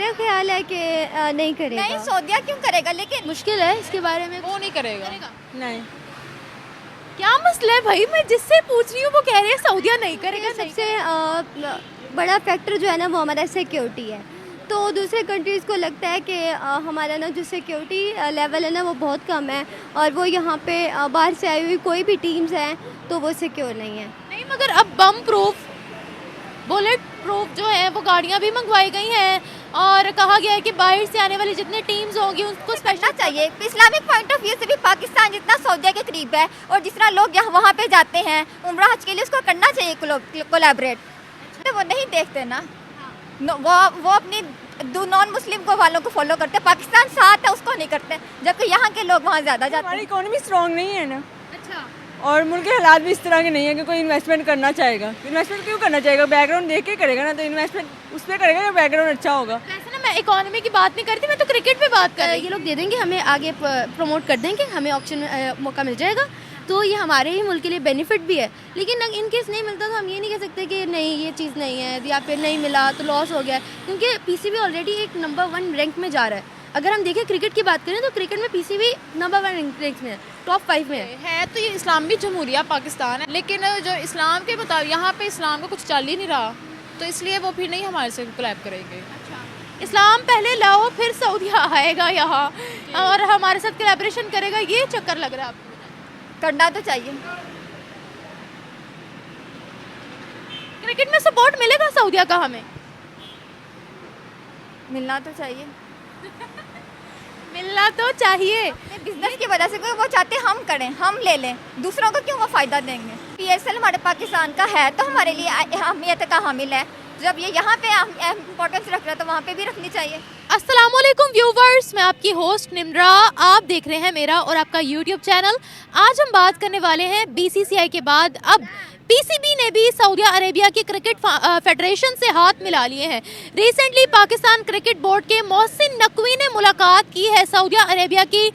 मेरा ख्याल है कि नहीं करेगा। नहीं, सऊदिया क्यों करेगा, लेकिन मुश्किल है इसके बारे में। वो नहीं करेगा। नहीं। क्या मसला है भाई, मैं जिससे पूछ रही हूँ वो कह रहे हैं सऊदिया नहीं करेगा। सबसे बड़ा फैक्टर जो है ना वो हमारा सिक्योरिटी है। तो दूसरे कंट्रीज़ को लगता है कि हमारा ना जो सिक्योरिटी लेवल है ना वो बहुत कम है, और वो यहाँ पे बाहर से आई हुई कोई भी टीम्स हैं तो वो सिक्योर नहीं है। नहीं, मगर अब बम प्रूफ, बुलेट प्रूफ जो है वो गाड़ियाँ भी मंगवाई गई हैं, और कहा गया है कि बाहर से आने वाली जितने टीम्स होंगी उनको करना स्पेशल चाहिए। इस्लामिक पॉइंट ऑफ व्यू से भी पाकिस्तान जितना सऊदिया के करीब है और जिस तरह लोग यहाँ वहाँ पे जाते हैं उम्रा हज के लिए, उसको करना चाहिए कोलैबोरेट। तो वो नहीं देखते ना, वो अपनी नॉन मुस्लिम को वालों को फॉलो करते हैं। पाकिस्तान साथ है उसको नहीं करते, जबकि यहाँ के लोग वहाँ ज़्यादा जाते हमारी हैं। इकोनॉमी स्ट्रांग नहीं है ना, अच्छा, और मुल्क के हालात भी इस तरह के नहीं है कि कोई इन्वेस्टमेंट करना चाहेगा। इन्वेस्टमेंट क्यों करना चाहेगा, बैकग्राउंड देख के करेगा ना, तो इन्वेस्टमेंट उस पर करेगा जो बैकग्राउंड अच्छा होगा। वैसे ना मैं इकोनॉमी की बात नहीं करती, मैं तो क्रिकेट पे बात कर रही ये लोग दे देंगे हमें, आगे प्रमोट कर देंगे, हमें ऑक्शन में मौका मिल जाएगा, तो ये हमारे ही मुल्क के लिए बेनिफिट भी है। लेकिन इन केस नहीं मिलता तो हम ये नहीं कह सकते कि नहीं ये चीज़ नहीं है, या फिर नहीं मिला तो लॉस हो गया, क्योंकि पीसीबी ऑलरेडी एक नंबर 1 रैंक में जा रहा है। अगर हम देखें क्रिकेट की बात करें तो क्रिकेट में पीसीबी नंबर 1 रैंक में है, टॉप 5 में है। तो ये इस्लामी जमहूरिया पाकिस्तान है, लेकिन जो इस्लाम के मुताबिक यहाँ पे इस्लाम का कुछ चल ही नहीं रहा, तो इसलिए वो फिर नहीं हमारे से कोलैब करेंगे। इस्लाम पहले लाओ फिर सऊदिया आएगा यहाँ और हमारे साथ कोलैबोरेशन करेगा, ये चक्कर लग रहा है आपको? करना तो चाहिए। क्रिकेट में सपोर्ट मिलेगा सऊदिया का हमें? मिलना तो चाहिए। मिलना तो चाहिए। बिजनेस की वजह से कोई वो चाहते हम करें, हम ले लें, दूसरों को क्यों वो फ़ायदा देंगे। पीएसएल हमारे पाकिस्तान का है तो हमारे लिए अहमियत का हामिल है। जब ये यहाँ पे इम्पोर्टेंस रख रहा है तो वहाँ पे भी रखनी चाहिए। अस्सलामुअलैकुम व्यूवर्स, मैं आपकी होस्ट निम्रा, आप देख रहे हैं मेरा और आपका यूट्यूब चैनल। आज हम बात करने वाले हैं बीसीसीआई के बाद अब पीसीबी ने भी सऊदी अरेबिया की क्रिकेट फेडरेशन से हाथ मिला लिए हैं। रिसेंटली पाकिस्तान क्रिकेट बोर्ड के मोहसिन नकवी ने मुलाकात की है सऊदी अरेबिया की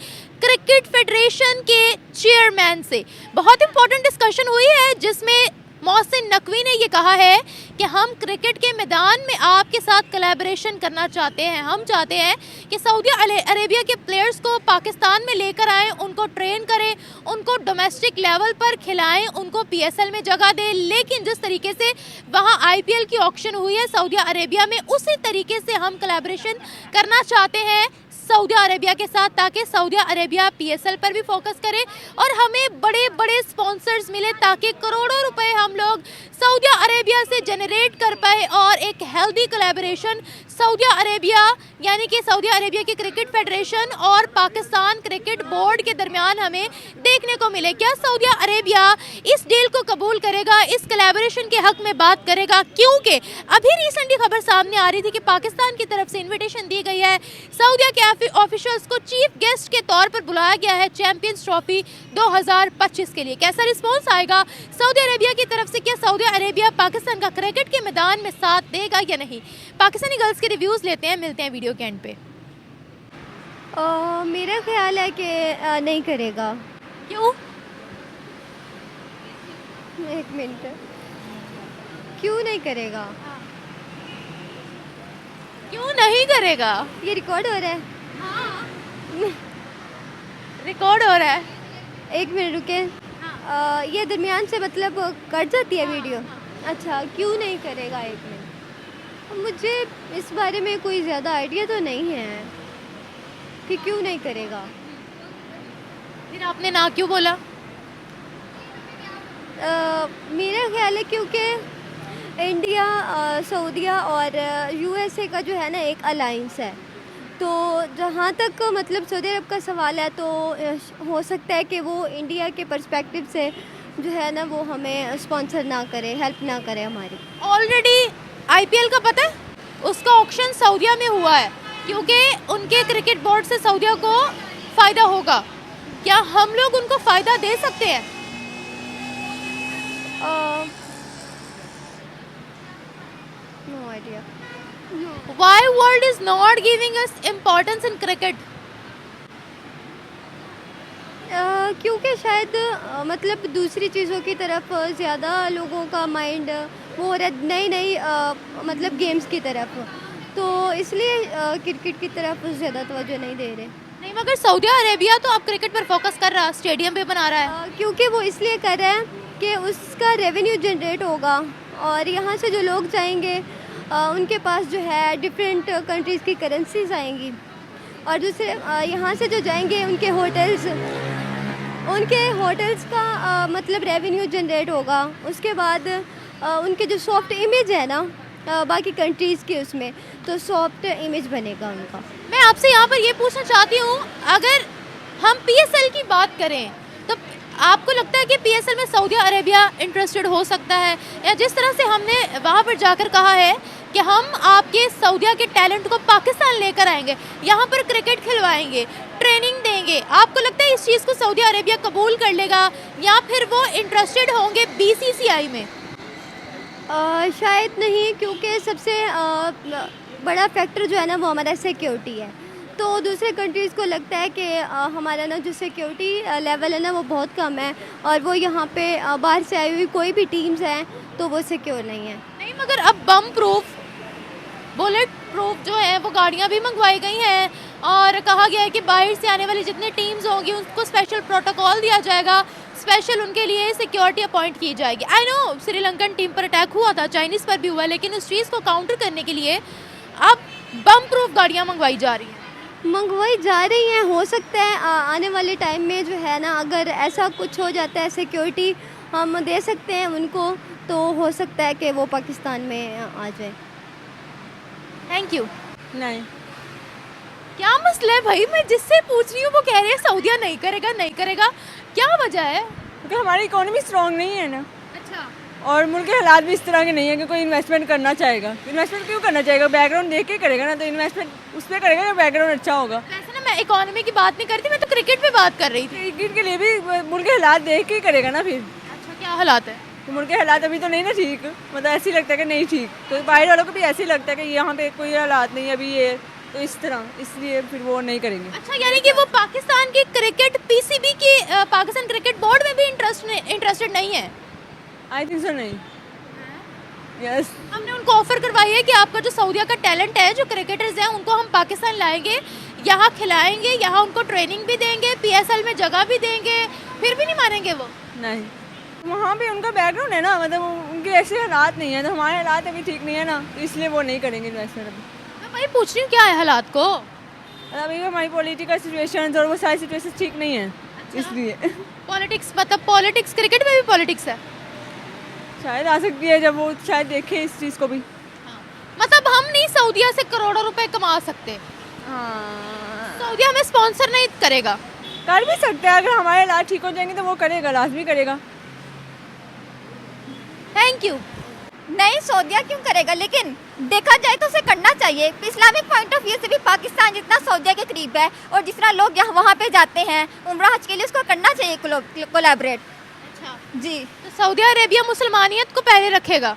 क्रिकेट फेडरेशन के चेयरमैन से। बहुत इंपॉर्टेंट डिस्कशन हुई है जिसमें मोहसिन नकवी ने ये कहा है कि हम क्रिकेट के मैदान में आपके साथ कोलैबोरेशन करना चाहते हैं। हम चाहते हैं कि सऊदी अरेबिया के प्लेयर्स को पाकिस्तान में लेकर आएं, उनको ट्रेन करें, उनको डोमेस्टिक लेवल पर खिलाएं, उनको पीएसएल में जगह दें। लेकिन जिस तरीके से वहां आईपीएल की ऑक्शन हुई है सऊदी अरेबिया में, उसी तरीके से हम कोलैबोरेशन करना चाहते हैं सऊदी अरेबिया के साथ, ताकि सऊदी अरेबिया पीएसएल पर भी फोकस करे और हमें बड़े बड़े स्पॉन्सर्स मिले, ताकि करोड़ों रुपए हम लोग सऊदी अरेबिया से जनरेट कर पाए और एक हेल्दी कोलैबोरेशन सऊदी अरेबिया यानी कि सऊदी अरेबिया की क्रिकेट फेडरेशन और पाकिस्तान क्रिकेट बोर्ड के दरमियान हमें देखने को मिले। क्या सऊदी अरेबिया इस डील को कबूल करेगा, इस कोलैबोरेशन के हक में बात करेगा? क्योंकि अभी रिसेंटली खबर सामने आ रही थी कि पाकिस्तान की तरफ से इन्विटेशन दी गई है, सऊदी के ऑफिशियल्स को चीफ गेस्ट के तौर पर बुलाया गया है चैंपियंस ट्रॉफी 2025 के लिए। कैसा रिस्पॉन्स आएगा सऊदी अरेबिया की तरफ से? क्या सऊदी अरेबिया पाकिस्तान का क्रिकेट के मैदान में साथ देगा या नहीं? पाकिस्तानी गर्ल्स के रिव्यूज लेते हैं, मिलते हैं वीडियो के एंड पे। मेरा ख्याल है कि नहीं करेगा। क्यों? एक मिनट, क्यों नहीं करेगा? क्यों नहीं करेगा? ये रिकॉर्ड हो रहा है। रिकॉर्ड हो रहा है। एक मिनट रुके। ये दरमियान से मतलब कट जाती है वीडियो। अच्छा, क्यों नहीं करेगा? एक मिनट, मुझे इस बारे में कोई ज़्यादा आइडिया तो नहीं है कि क्यों नहीं करेगा। फिर आपने ना क्यों बोला? मेरा ख्याल है क्योंकि इंडिया, सऊदीया और यूएसए का जो है ना एक अलाइंस है, तो जहाँ तक मतलब सऊदी अरब का सवाल है तो हो सकता है कि वो इंडिया के पर्सपेक्टिव से जो है ना वो हमें स्पॉन्सर ना करे, हेल्प ना करे हमारी। ऑलरेडी आईपीएल का पता है, उसका ऑक्शन सऊदीया में हुआ है क्योंकि उनके क्रिकेट बोर्ड से सऊदीया को फ़ायदा होगा। क्या हम लोग उनको फ़ायदा दे सकते हैं? No idea. Why world is not giving us importance in cricket? क्योंकि शायद मतलब दूसरी चीज़ों की तरफ ज़्यादा लोगों का माइंड वो हो रहा है, नई नई मतलब गेम्स की तरफ। तो इसलिए क्रिकेट की तरफ ज़्यादा तवज्जो नहीं दे रहे। नहीं, मगर सऊदी अरेबिया तो अब क्रिकेट पर फोकस कर रहा है, स्टेडियम भी बना रहा है। क्योंकि वो इसलिए कर रहे हैं कि उसका रेवेन्यू जनरेट होगा और यहाँ से जो लोग जाएंगे उनके पास जो है डिफरेंट कंट्रीज़ की करेंसीज आएंगी और दूसरे यहाँ से जो जाएंगे उनके होटल्स का मतलब रेवेन्यू जनरेट होगा। उसके बाद उनके जो सॉफ्ट इमेज है ना बाकी कंट्रीज़ के, उसमें तो सॉफ्ट इमेज बनेगा उनका। मैं आपसे यहाँ पर ये पूछना चाहती हूँ, अगर हम पीएसएल की बात करें तो आपको लगता है कि पीएसएल में सऊदी अरेबिया इंटरेस्टेड हो सकता है, या जिस तरह से हमने वहाँ पर जाकर कहा है कि हम आपके सऊदीया के टैलेंट को पाकिस्तान लेकर आएंगे, यहाँ पर क्रिकेट खिलवाएंगे, ट्रेनिंग देंगे, आपको लगता है इस चीज़ को सऊदी अरेबिया कबूल कर लेगा या फिर वो इंटरेस्टेड होंगे बीसीसीआई में? शायद नहीं, क्योंकि सबसे बड़ा फैक्टर जो है ना वो हमारा सिक्योरिटी है। तो दूसरे कंट्रीज़ को लगता है कि हमारा ना जो सिक्योरिटी लेवल है ना वो बहुत कम है और वो यहाँ पे बाहर से आई हुई कोई भी टीम्स हैं तो वो सिक्योर नहीं है। नहीं, मगर अब बम प्रूफ, बुलेट प्रूफ जो है वो गाड़ियाँ भी मंगवाई गई हैं और कहा गया है कि बाहर से आने वाली जितनी टीम्स होंगी उनको स्पेशल प्रोटोकॉल दिया जाएगा, स्पेशल उनके लिए सिक्योरिटी अपॉइंट की जाएगी। आई नो श्रीलंकन टीम पर अटैक हुआ था, चाइनीज़ पर भी हुआ, लेकिन उस चीज़ को काउंटर करने के लिए अब बम प्रूफ गाड़ियाँ मंगवाई जा रही हैं। हो सकता है आने वाले टाइम में जो है ना अगर ऐसा कुछ हो जाता है, सिक्योरिटी हम दे सकते हैं उनको, तो हो सकता है कि वो पाकिस्तान में आ जाए। Thank you. नहीं, क्या मसला है भाई? मैं जिससे पूछ रही हूँ वो कह रही है सऊदीया नहीं करेगा, नहीं करेगा, क्या वजह है? क्योंकि हमारी इकोनॉमी स्ट्रॉन्ग नहीं है ना, अच्छा, और मुल्क के हालात भी इस तरह के नहीं है कि कोई इन्वेस्टमेंट करना चाहेगा। इन्वेस्टमेंट क्यों करना चाहेगा? बैकग्राउंड देख के करेगा ना, तो इन्वेस्टमेंट उस पर करेगा जो बैकग्राउंड अच्छा होगा। वैसे ना मैं इकोनॉमी की बात नहीं करती, मैं तो क्रिकेट पे बात कर रही थी। क्रिकेट के लिए भी मुल्क के हालात देख के ही करेगा ना फिर। अच्छा, क्या हालात है? तो मुल्क के हालात अभी तो नहीं ना ठीक, मतलब ऐसे ही लगता है कि नहीं ठीक, तो बाहर वालों को भी ऐसे ही लगता है कि यहाँ पे कोई हालात नहीं अभी ये, तो इस तरह इसलिए फिर वो नहीं करेंगे। अच्छा, यानी कि वो पाकिस्तान की क्रिकेट पीसीबी की पाकिस्तान क्रिकेट बोर्ड में भी इंटरेस्टेड नहीं है? आई थिंक सो नहीं। यस, हमने उनको ऑफर करवाई है कि आपका जो सऊदीया का टैलेंट है, जो क्रिकेटर्स हैं, उनको हम पाकिस्तान लाएंगे, यहाँ खिलाएंगे, यहाँ उनको ट्रेनिंग भी देंगे, पीएसएल में जगह भी देंगे, फिर भी नहीं मानेंगे वो? नहीं, वहाँ पे उनका बैकग्राउंड है ना, मतलब उनके ऐसे हालात नहीं है, तो हमारे हालात अभी ठीक नहीं है ना, तो इसलिए वो नहीं करेंगे इन्वेस्टमेंट अभी। मैं वही पूछ रही हूँ क्या है हालात को। अभी हमारी पॉलिटिकल सिचुएशन और वो सारी सिचुएशन ठीक नहीं है, इसलिए पॉलिटिक्स, मतलब पॉलिटिक्स, क्रिकेट में भी पॉलिटिक्स है? शायद आ सकती है जब वो शायद देखे इस चीज़ को भी। मतलब हम नहीं सऊदीया से करोड़ों रुपए कमा सकते, हाँ, सऊदीया हमें स्पॉन्सर नहीं करेगा? कर भी सकते हैं, अगर हमारे हालात ठीक हो जाएंगे तो वो करेगा, लाजमी करेगा। Thank you. नहीं, सऊदीया क्यों करेगा, लेकिन देखा जाए तो उसे करना चाहिए। इस्लामिक पॉइंट ऑफ व्यू से भी पाकिस्तान जितना सऊदीया के करीब है और जिस तरह लोग यहाँ वहाँ पे जाते हैं उम्रा हज के लिए, उसको करना चाहिए कोलैबोरेट। अच्छा, जी, तो सऊदी अरेबिया मुसलमानियत को पहले रखेगा?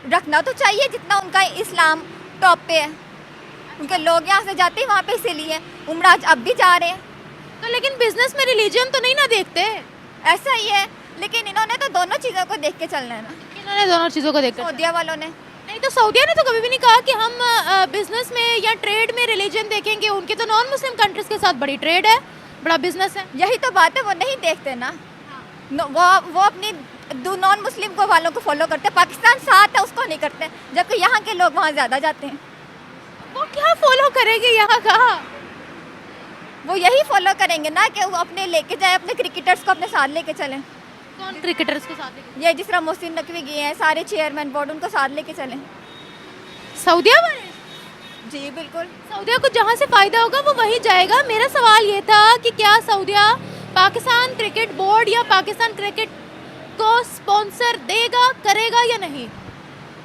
रखना तो चाहिए, जितना उनका इस्लाम टॉप पे है, उनके लोग यहाँ से जाते हैं वहाँ पे, इसीलिए उम्रा हज अब भी जा रहे हैं। तो लेकिन बिजनेस में रिलीजन तो नहीं ना देखते? ऐसा ही है, लेकिन इन्होंने तो दोनों चीज़ों को देख के चलना है ना, इन्होंने दोनों चीज़ों को देखकर, सऊदीया वालों ने। नहीं तो सऊदीया ने तो कभी भी नहीं कहा कि हम बिजनेस में या ट्रेड में रिलीजन देखेंगे। उनकी तो नॉन मुस्लिम कंट्रीज के साथ बड़ी ट्रेड है, बड़ा बिजनेस है। यही तो बात है, वो नहीं देखते ना, वो अपनी नॉन मुस्लिम को वालों को फॉलो करते हैं। पाकिस्तान साथ है उसको नहीं करते, जबकि यहाँ के लोग वहाँ ज़्यादा जाते हैं। वो क्या फॉलो करेंगे यहाँ का? वो यही फॉलो करेंगे ना कि वो अपने लेके जाए, अपने क्रिकेटर्स को अपने साथ लेके चलें। कौन क्रिकेटर्स के साथ लेके? ये जिस तरह मोहसिन नकवी गए हैं, सारे चेयरमैन बोर्ड, उनको साथ लेके चलें। सऊदीया वाले? जी बिल्कुल। सऊदीया को जहाँ से फ़ायदा होगा वो वहीं जाएगा। मेरा सवाल ये था कि क्या सऊदीया पाकिस्तान क्रिकेट बोर्ड या पाकिस्तान क्रिकेट को स्पॉन्सर देगा, करेगा या नहीं?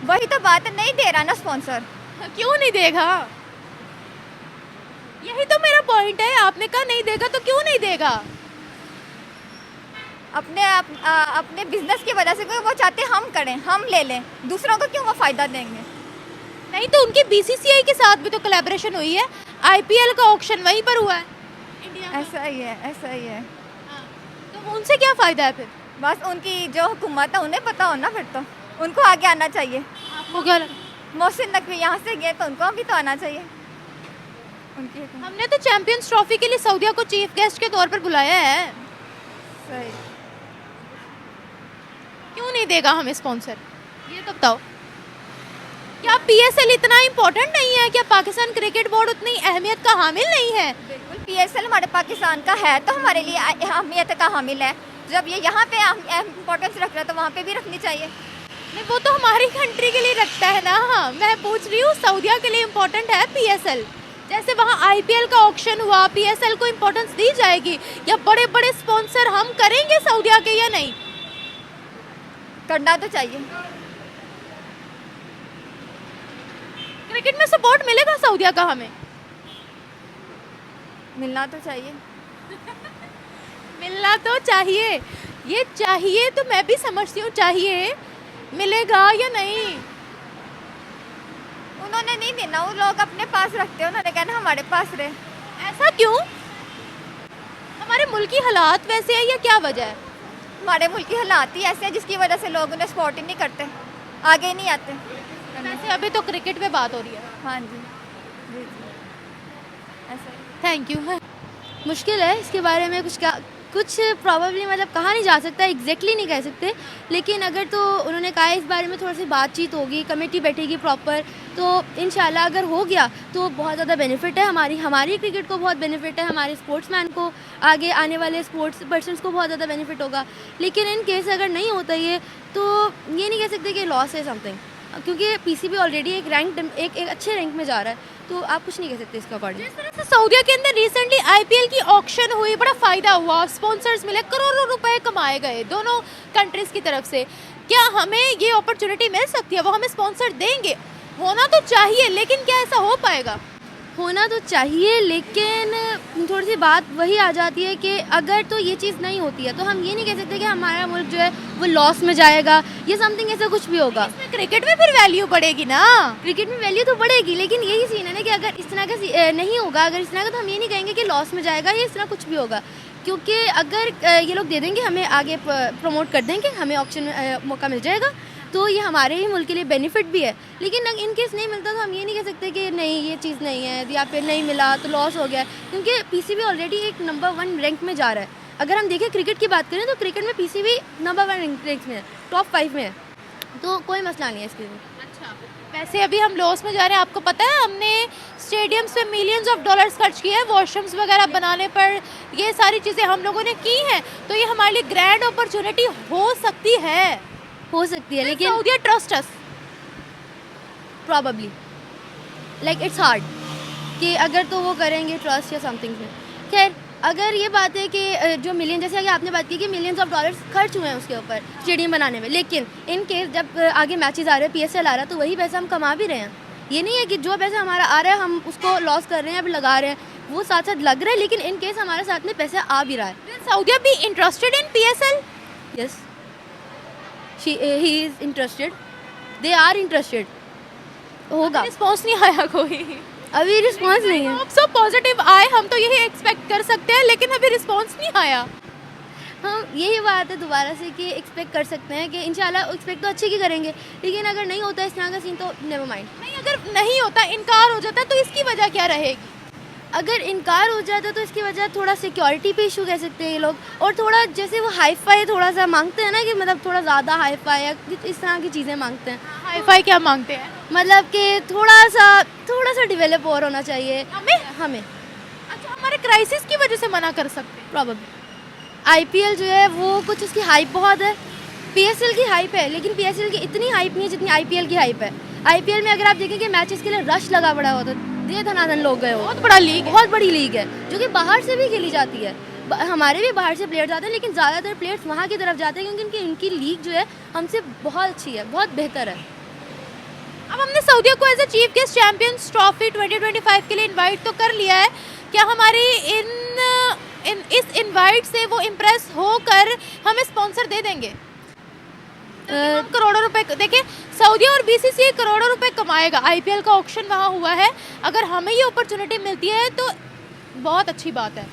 वही तो बात है, नहीं दे रहा ना स्पॉन्सर। क्यों नहीं देगा? यही तो मेरा पॉइंट है। आपने कहा नहीं देगा, तो क्यों नहीं देगा? अपने बिजनेस की वजह से, क्योंकि वो चाहते हम करें, हम ले लें, दूसरों को क्यों वो फ़ायदा देंगे। नहीं तो उनकी बीसीसीआई के साथ भी तो कोलैबोरेशन हुई है, आईपीएल का ऑक्शन वहीं पर हुआ है इंडिया में। ऐसा ही है, ऐसा ही है। हाँ, तो उनसे क्या फ़ायदा है फिर? बस उनकी जो हुकूमत है उन्हें पता हो ना, फिर तो उनको आगे आना चाहिए। आपको क्या मोहसिन नकवी यहाँ से गए तो उनको भी तो आना चाहिए उनकी हमने तो चैंपियंस ट्रॉफी के लिए सऊदीया को चीफ गेस्ट के तौर पर बुलाया है, सही। क्यों नहीं देगा हमें स्पॉन्सर, ये तो बताओ। क्या PSL इतना इम्पोर्टेंट नहीं है? क्या पाकिस्तान क्रिकेट बोर्ड उतनी अहमियत का हामिल नहीं है? बिल्कुल PSL हमारे पाकिस्तान का है तो हमारे लिए अहमियत का हामिल है। जब ये यहाँ पे इम्पोर्टेंस रख रहा है तो वहाँ पे भी रखनी चाहिए। नहीं, वो तो हमारी कंट्री के लिए रखता है ना। मैं पूछ रही हूँ सऊदीया के लिए इम्पोर्टेंट है PSL? जैसे वहाँ IPL का ऑक्शन हुआ, PSL को इम्पोर्टेंस दी जाएगी या बड़े बड़े स्पॉन्सर हम करेंगे सऊदीया के या नहीं? करना तो चाहिए। क्रिकेट में सपोर्ट मिलेगा सऊदीया का हमें? मिलना तो चाहिए। मिलना तो चाहिए, ये चाहिए तो मैं भी समझती हूँ चाहिए, मिलेगा या नहीं? उन्होंने नहीं देना, वो लोग अपने पास रखते हैं, उन्होंने कहना हमारे पास रहे। ऐसा क्यों? हमारे मुल्क की हालात वैसे है या क्या वजह है? हमारे मुल्क की हालात ही ऐसे हैं जिसकी वजह से लोग उन्हें सपोर्ट ही नहीं करते, आगे ही नहीं आते। वैसे अभी तो क्रिकेट पे बात हो रही है। हाँ जी जी जी ऐसा ही। Thank you. मुश्किल है इसके बारे में कुछ प्रॉबेबली मतलब कहा नहीं जा सकता, एग्जैक्टली नहीं कह सकते, लेकिन अगर तो उन्होंने कहा इस बारे में थोड़ी सी बातचीत होगी, कमेटी बैठेगी प्रॉपर, तो इंशाल्लाह अगर हो गया तो बहुत ज़्यादा बेनिफिट है, हमारी क्रिकेट को बहुत बेनिफिट है, हमारे स्पोर्ट्समैन को, आगे आने वाले स्पोर्ट्स पर्सन्स को बहुत ज़्यादा बेनिफिट होगा। लेकिन इन केस अगर नहीं होता ये तो ये नहीं कह सकते कि लॉस है समथिंग, क्योंकि PCB ऑलरेडी एक अच्छे रैंक में जा रहा है, तो आप कुछ नहीं कह सकते इसका अकॉर्डिंग। जिस तरह से सऊदीया के अंदर रिसेंटली IPL की ऑक्शन हुई, बड़ा फ़ायदा हुआ, स्पॉन्सर्स मिले, करोड़ों रुपए कमाए गए दोनों कंट्रीज़ की तरफ से, क्या हमें ये अपॉर्चुनिटी मिल सकती है? वो हमें स्पॉन्सर देंगे? होना तो चाहिए, लेकिन क्या ऐसा हो पाएगा? होना तो चाहिए, लेकिन थोड़ी सी बात वही आ जाती है कि अगर तो ये चीज़ नहीं होती है तो हम ये नहीं कह सकते कि हमारा मुल्क जो है वो लॉस में जाएगा, ये समथिंग ऐसा कुछ भी होगा। इसमें क्रिकेट में फिर वैल्यू बढ़ेगी ना? क्रिकेट में वैल्यू तो बढ़ेगी, लेकिन यही सीन है ना कि अगर इस तरह का नहीं होगा, अगर इस तरह का, तो हम ये नहीं कहेंगे कि लॉस में जाएगा या इस तरह कुछ भी होगा, क्योंकि अगर ये लोग दे देंगे, हमें आगे प्रमोट कर देंगे, हमें ऑप्शन में मौका मिल जाएगा, तो ये हमारे ही मुल्क के लिए बेनिफिट भी है। लेकिन इन केस नहीं मिलता तो हम ये नहीं कह सकते कि नहीं ये चीज़ नहीं है या फिर नहीं मिला तो लॉस हो गया, क्योंकि PCB ऑलरेडी एक नंबर 1 रैंक में जा रहा है। अगर हम देखें क्रिकेट की बात करें तो क्रिकेट में PCB नंबर 1 रैंक में है, टॉप 5 में है, तो कोई मसला नहीं है इसके लिए। अच्छा, वैसे अभी हम लॉस में जा रहे हैं, आपको पता है हमने स्टेडियम्स पे मिलियंस ऑफ डॉलर्स खर्च किए हैं वॉशरूम्स वगैरह बनाने पर, ये सारी चीज़ें हम लोगों ने की हैं, तो ये हमारे लिए ग्रैंड अपॉर्चुनिटी हो सकती है लेकिन सऊदीया trust us probably like it's hard कि अगर तो वो करेंगे ट्रस्ट या समथिंग में। खैर, अगर ये बात है कि जो मिलियन, जैसे कि आपने बात की कि मिलियंस ऑफ डॉलर्स खर्च हुए हैं उसके ऊपर स्टेडियम बनाने में, लेकिन इन केस जब आगे मैचेस आ रहे हैं, PSL आ रहा है, तो वही पैसा हम कमा भी रहे हैं। ये नहीं है कि जो पैसा हमारा आ रहा है हम उसको लॉस कर रहे हैं, अभी लगा रहे हैं, वो साथ साथ लग रहा है, लेकिन इन केस हमारे साथ में पैसा आ भी रहा है। सऊदीया भी interested in PSL? Yes, he is interested, they are interested, होगा। रिस्पॉन्स नहीं आया कोई, अभी रिस्पॉन्स नहीं है। आप सब पॉजिटिव आए, हम तो यही एक्सपेक्ट कर सकते हैं, लेकिन अभी रिस्पॉन्स नहीं आया। हम यही बात है दोबारा से कि एक्सपेक्ट कर सकते हैं कि इंशाल्लाह एक्सपेक्ट तो अच्छे की करेंगे, लेकिन अगर नहीं होता इस तरह का सीन तो नेवर माइंड। नहीं, अगर नहीं होता, इनकार हो जाता, तो इसकी वजह क्या रहेगी? अगर इनकार हो जाता तो इसकी वजह थोड़ा सिक्योरिटी पे इशू कह सकते हैं ये लोग, और थोड़ा जैसे वो हाई फाई थोड़ा सा मांगते हैं ना, कि मतलब थोड़ा ज़्यादा हाई फाई या इस तरह की चीज़ें मांगते हैं। हाई फाई क्या मांगते हैं? मतलब कि थोड़ा सा डेवलप और होना चाहिए हमें। अच्छा, हमारे क्राइसिस की वजह से मना कर सकते हैं? प्रॉब्लम IPL जो है वो कुछ उसकी हाइप बहुत है, PSL की हाइप है, लेकिन PSL की इतनी हाइप नहीं है जितनी IPL की हाइप है। IPL में अगर आप देखें कि मैचेस के लिए रश लगा पड़ा होता है, ये धनाधन लोग गए हो, बहुत बड़ा लीग, बहुत बड़ी लीग है जो कि बाहर से भी खेली जाती है, हमारे भी बाहर से प्लेयर जाते हैं, लेकिन ज़्यादातर प्लेयर्स वहाँ की तरफ जाते हैं क्योंकि इनकी लीग जो है हमसे बहुत अच्छी है, बहुत बेहतर है। अब हमने सऊदीया को as a chief guest champions trophy 2025 के लिए इनवाइट तो कर लिया है, क्या हमारी इस इनवाइट से वो इम्प्रेस होकर हमें स्पॉन्सर दे देंगे? करोड़ों रुपए, देखिए सऊदीया और BCCI करोड़ों रुपए कमाएगा, IPL का ऑक्शन वहाँ हुआ है, अगर हमें ये अपॉर्चुनिटी मिलती है तो बहुत अच्छी बात है।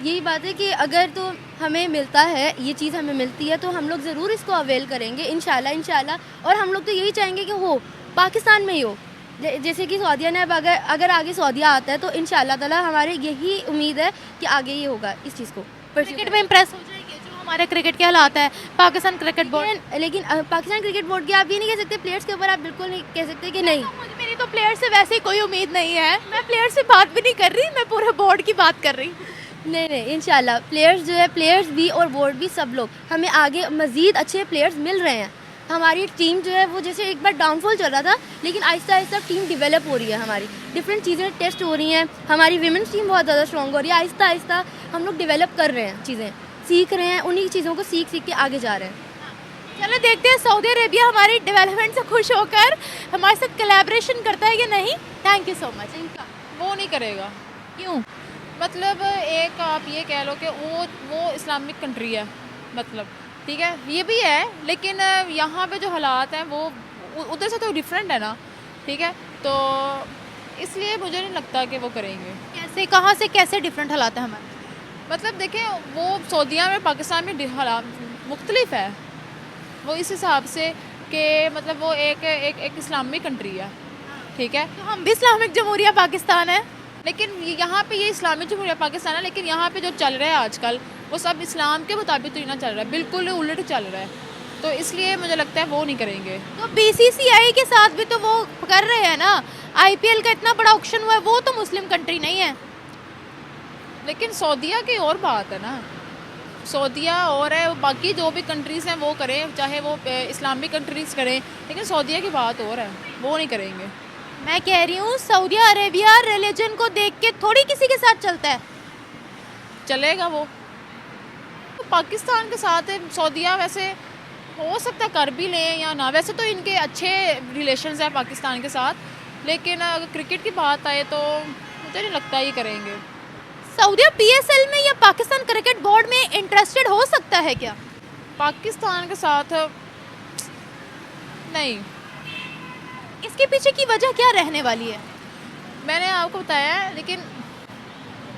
यही बात है कि अगर तो हमें मिलता है, ये चीज़ हमें मिलती है, तो हम लोग ज़रूर इसको अवेल करेंगे इंशाल्लाह। और हम लोग तो यही चाहेंगे कि हो, पाकिस्तान में ही हो। जैसे कि सऊदीया ने अब अगर आगे सऊदीया आता है तो इंशाल्लाह ताला हमारे यही उम्मीद है कि आगे ही होगा इस चीज़ को। क्रिकेट में इम्प्रेस हो जाएंगे जो हमारे क्रिकेट के हालात है पाकिस्तान क्रिकेट बोर्ड। लेकिन पाकिस्तान क्रिकेट बोर्ड की आप ये नहीं कह सकते, प्लेयर्स के ऊपर आप बिल्कुल नहीं कह सकते कि नहीं। मेरी तो प्लेयर से वैसे ही कोई उम्मीद नहीं है, मैं प्लेयर से बात भी नहीं कर रही, मैं पूरे बोर्ड की बात कर रही हूँ। नहीं इंशाल्लाह प्लेयर्स जो है, प्लेयर्स भी और बोर्ड भी सब लोग हमें आगे मज़ीद अच्छे प्लेयर्स मिल रहे हैं। हमारी टीम जो है वो जैसे एक बार डाउनफॉल चल रहा था, लेकिन आहिस्ता आहिस्ता टीम डेवलप हो रही है, हमारी डिफरेंट चीज़ें टेस्ट हो रही हैं, हमारी वीमेंस टीम बहुत ज़्यादा स्ट्रॉन्ग हो रही है। आहिस्ता आहिस्ता हम लोग डेवलप कर रहे हैं, चीज़ें सीख रहे हैं, उन्हीं चीज़ों को सीख सीख के आगे जा रहे हैं। चलो देखते हैं सऊदी अरेबिया हमारी डेवलपमेंट से खुश होकर हमारे साथ कोलैबोरेशन करता है या नहीं। Thank you so much. वो नहीं करेगा। क्यों? मतलब एक आप ये कह लो कि वो इस्लामिक कंट्री है, मतलब ठीक है ये भी है, लेकिन यहाँ पे जो हालात हैं वो उधर से तो डिफरेंट है ना, ठीक है, तो इसलिए मुझे नहीं लगता कि वो करेंगे। कैसे, कहाँ से कैसे डिफरेंट हालात है हमारे? मतलब देखें, वो सऊदीया में पाकिस्तान में हालात मुख्तलिफ है, वो इस हिसाब से कि मतलब वो एक इस्लामिक कंट्री है, ठीक है, तो हम भी इस्लामिक जमहूरिया पाकिस्तान है। लेकिन यहाँ पे ये इस्लामिक जमहूरिया पाकिस्तान है, लेकिन यहाँ पे जो चल रहा है आजकल वो सब इस्लाम के मुताबिक तो ना चल रहा है, बिल्कुल उलट चल रहा है, तो इसलिए मुझे लगता है वो नहीं करेंगे। तो बीसीसीआई के साथ भी तो वो कर रहे हैं ना, आईपीएल का इतना बड़ा ऑक्शन हुआ है, वो तो मुस्लिम कंट्री नहीं है। लेकिन सऊदीया की और बात है ना, सऊदीया और है, बाकी जो भी कंट्रीज़ हैं वो करें, चाहे वो इस्लामिक कंट्रीज़ करें, लेकिन सऊदीया की बात और है, वो नहीं करेंगे। मैं कह रही हूँ सऊदी अरेबिया रिलीजन को देख के थोड़ी किसी के साथ चलता है। चलेगा वो तो पाकिस्तान के साथ है, सऊदीया वैसे हो सकता है कर भी लें या ना, वैसे तो इनके अच्छे रिलेशंस हैं पाकिस्तान के साथ, लेकिन अगर क्रिकेट की बात आए तो मुझे नहीं लगता ये करेंगे। सऊदीया पीएसएल में या पाकिस्तान क्रिकेट बोर्ड में इंटरेस्टेड हो सकता है क्या? पाकिस्तान के साथ नहीं। इसके पीछे की वजह क्या रहने वाली है? मैंने आपको बताया है, लेकिन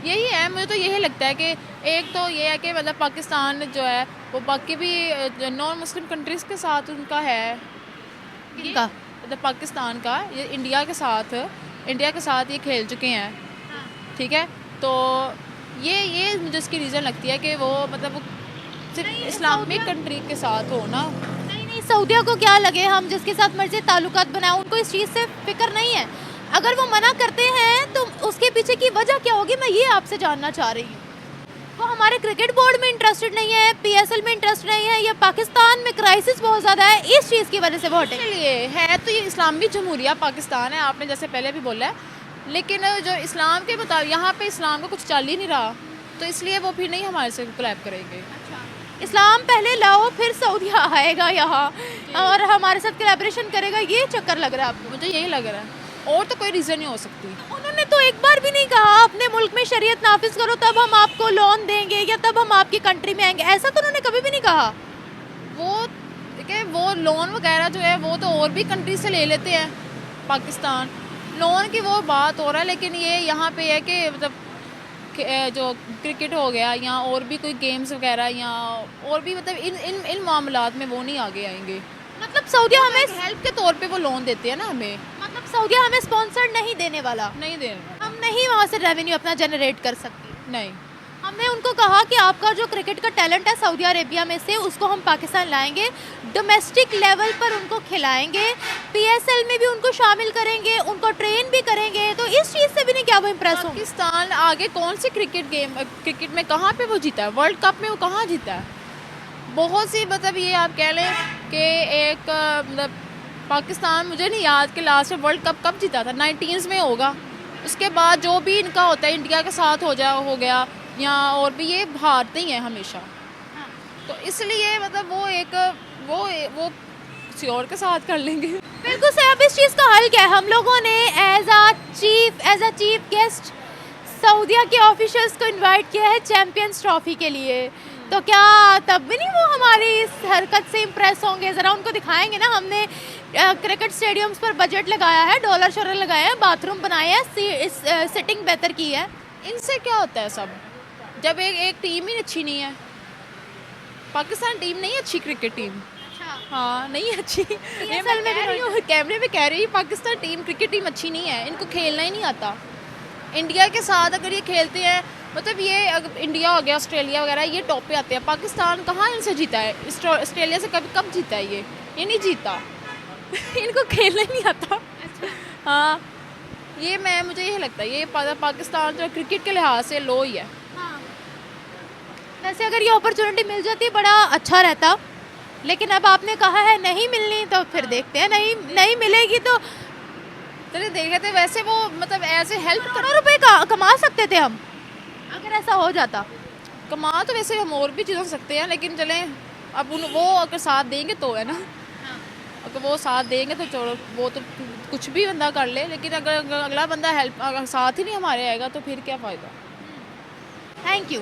यही है, मुझे तो यही लगता है कि एक तो ये है कि मतलब पाकिस्तान जो है वो बाकी भी नॉन मुस्लिम कंट्रीज़ के साथ उनका है, इनका मतलब पाकिस्तान का ये इंडिया के साथ ये खेल चुके हैं, ठीक है, तो ये मुझे इसकी रीज़न लगती है कि वो मतलब वो सिर्फ इस्लामिक कंट्री के साथ हो ना। नहीं, सऊदिया को क्या लगे हम जिसके साथ मर्जी ताल्लुकात बनाए, उनको इस चीज़ से फिक्र नहीं है। अगर वो मना करते हैं तो उसके पीछे की वजह क्या होगी, मैं ये आपसे जानना चाह रही हूँ। वो हमारे क्रिकेट बोर्ड में इंटरेस्टेड नहीं है, पीएसएल में इंटरेस्ट नहीं है, या पाकिस्तान में क्राइसिस बहुत ज़्यादा है, इस चीज़ की वजह से वो हटे? इसलिए है तो ये इस्लामी जमहूरिया पाकिस्तान है, आपने जैसे पहले भी बोला है, लेकिन जो इस्लाम के मुताबिक यहाँ पे इस्लाम का कुछ चल ही नहीं रहा, तो इसलिए वो फिर नहीं हमारे से कोलैब करेंगे। इस्लाम पहले लाओ फिर सऊदिया आएगा यहाँ और हमारे साथ कोलैबोरेशन करेगा, ये चक्कर लग रहा है आपको? मुझे यही लग रहा है, और तो कोई रीज़न नहीं हो सकती। उन्होंने तो एक बार भी नहीं कहा अपने मुल्क में शरीयत नाफिज करो तब हम आपको लोन देंगे या तब हम आपकी कंट्री में आएंगे, ऐसा तो उन्होंने कभी भी नहीं कहा। वो लोन वगैरह जो है वो तो और भी कंट्री से ले लेते हैं, पाकिस्तान लोन की वो बात हो रहा है, लेकिन ये यहाँ पे है कि मतलब जो क्रिकेट हो गया या और भी कोई गेम्स वगैरह या और भी मतलब इन मामलात में वो नहीं आगे आएंगे। मतलब सऊदिया हमें हेल्प के तौर पे वो लोन देते हैं ना हमें, मतलब सऊदिया हमें स्पॉन्सर नहीं देने वाला, नहीं देना, हम नहीं वहाँ से रेवेन्यू अपना जनरेट कर सकते। नहीं, हमने उनको कहा कि आपका जो क्रिकेट का टैलेंट है सऊदी अरेबिया में से उसको हम पाकिस्तान लाएंगे, डोमेस्टिक लेवल पर उनको खिलाएंगे, पीएसएल में भी उनको शामिल करेंगे, उनको ट्रेन भी करेंगे, तो इस चीज़ से भी नहीं क्या वो इम्प्रेस हो? पाकिस्तान आगे कौन सी क्रिकेट में कहाँ पे वो जीता है, वर्ल्ड कप में वो कहाँ जीता है, बहुत सी मतलब ये आप कह लें कि एक मतलब पाकिस्तान, मुझे नहीं याद कि लास्ट में वर्ल्ड कप कब जीता था, 19s में होगा, उसके बाद जो भी इनका होता है इंडिया के साथ हो गया या और भी, ये हारते ही हैं हमेशा। तो इसलिए मतलब वो किसी और के साथ कर लेंगे। बिल्कुल सही। अब इस चीज़ का हल क्या है? हम लोगों ने एज अ चीफ गेस्ट सऊदिया के ऑफिशियल्स को इनवाइट किया है चैंपियंस ट्रॉफी के लिए, तो क्या तब भी नहीं वो हमारी इस हरकत से इम्प्रेस होंगे? ज़रा उनको दिखाएंगे ना, हमने क्रिकेट स्टेडियम्स पर बजट लगाया है, डॉलर शॉलर लगाए हैं, बाथरूम बनाए हैं, सिटिंग बेहतर की है, इनसे क्या होता है सब, जब एक टीम ही अच्छी नहीं है, पाकिस्तान टीम नहीं अच्छी क्रिकेट टीम, अच्छा हाँ नहीं अच्छी, ये असल में मैं कह रही हूँ, कैमरे में कह रही हूँ, पाकिस्तान टीम क्रिकेट टीम अच्छी नहीं है, इनको खेलना ही नहीं आता। इंडिया के साथ अगर ये खेलते हैं, मतलब ये अगर इंडिया हो गया, ऑस्ट्रेलिया वगैरह, ये टॉप पे आते हैं। पाकिस्तान कहाँ इनसे जीता है, ऑस्ट्रेलिया से कब जीता है ये नहीं जीता। इनको खेलना ही नहीं आता। हाँ ये मुझे ये लगता है, ये पाकिस्तान जो क्रिकेट के लिहाज से लो ही है। वैसे अगर ये अपॉर्चुनिटी मिल जाती बड़ा अच्छा रहता, लेकिन अब आपने कहा है नहीं मिलनी, तो फिर देखते हैं, नहीं मिलेगी तो चलिए देखे थे। वैसे वो मतलब ऐसे हेल्प करोड़ों रुपए कमा सकते थे हम अगर ऐसा हो जाता। कमा तो वैसे हम और भी चीज़ हो सकते हैं, लेकिन चलें अब वो अगर साथ देंगे तो है ना, अगर वो साथ देंगे तो चलो, वो तो कुछ भी बंदा कर ले, लेकिन अगर अगला बंदा हेल्प अगर साथ ही नहीं हमारे आएगा तो फिर क्या फ़ायदा। Thank you.